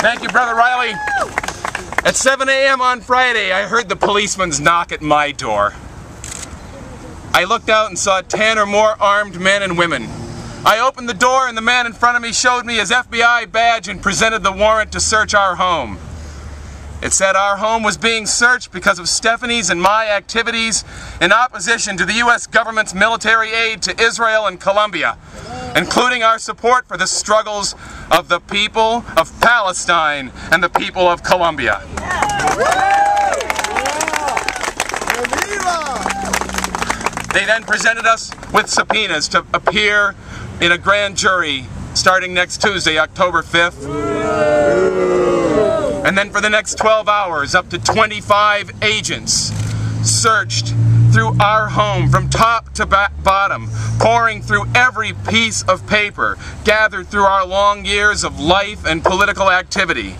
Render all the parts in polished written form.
Thank you, Brother Riley. At 7 a.m. on Friday, I heard the policeman's knock at my door. I looked out and saw 10 or more armed men and women. I opened the door and the man in front of me showed me his FBI badge and presented the warrant to search our home. It said our home was being searched because of Stephanie's and my activities in opposition to the U.S. government's military aid to Israel and Colombia, including our support for the struggles of the people of Palestine and the people of Colombia. They then presented us with subpoenas to appear in a grand jury starting next Tuesday, October 5th. And then for the next 12 hours, up to 25 agents searched through our home from top to bottom, pouring through every piece of paper gathered through our long years of life and political activity.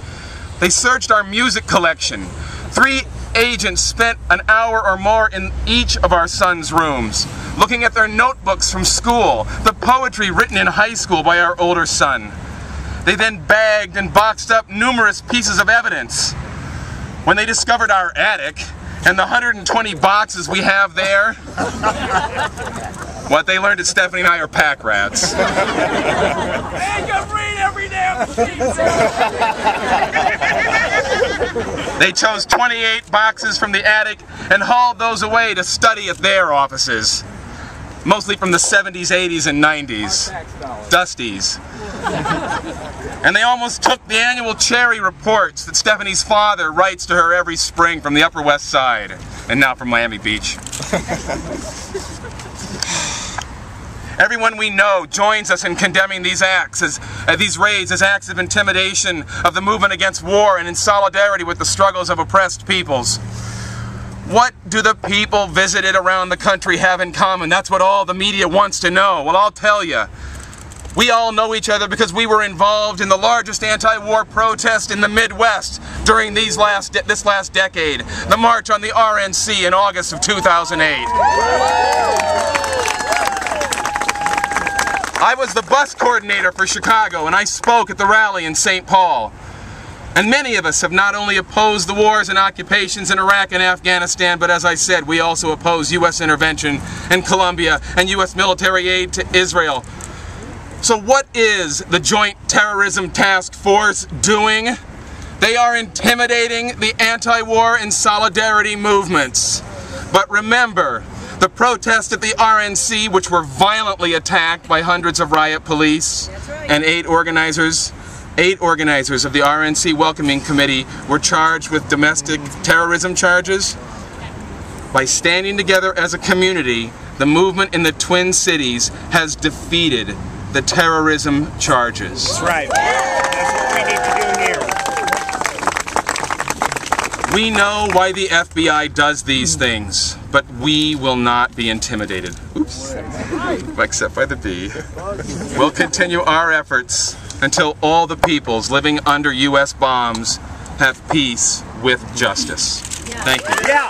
They searched our music collection. 3 agents spent an hour or more in each of our sons' rooms, looking at their notebooks from school, the poetry written in high school by our older son. They then bagged and boxed up numerous pieces of evidence. When they discovered our attic and the 120 boxes we have there, what they learned is Stephanie and I are pack rats. They can read every damn sheet. They chose 28 boxes from the attic and hauled those away to study at their offices. Mostly from the 70s, 80s, and 90s. Dusties. And they almost took the annual Cherry reports that Stephanie's father writes to her every spring from the Upper West Side, and now from Miami Beach. Everyone we know joins us in condemning these acts, these raids as acts of intimidation of the movement against war and in solidarity with the struggles of oppressed peoples. What do the people visited around the country have in common? That's what all the media wants to know. Well, I'll tell you. We all know each other because we were involved in the largest anti-war protest in the Midwest during this last decade, the March on the RNC in August of 2008. I was the bus coordinator for Chicago, and I spoke at the rally in St. Paul. And many of us have not only opposed the wars and occupations in Iraq and Afghanistan, but as I said, we also oppose U.S. intervention in Colombia and U.S. military aid to Israel. So what is the Joint Terrorism Task Force doing? They are intimidating the anti-war and solidarity movements. But remember, the protests at the RNC, which were violently attacked by hundreds of riot police, and 8 organizers of the RNC Welcoming Committee were charged with domestic terrorism charges. By standing together as a community, the movement in the Twin Cities has defeated the terrorism charges. That's right. That's what we need to do here. We know why the FBI does these things, but we will not be intimidated. Oops. Except by the B. We'll continue our efforts until all the peoples living under U.S. bombs have peace with justice. Thank you. Yeah.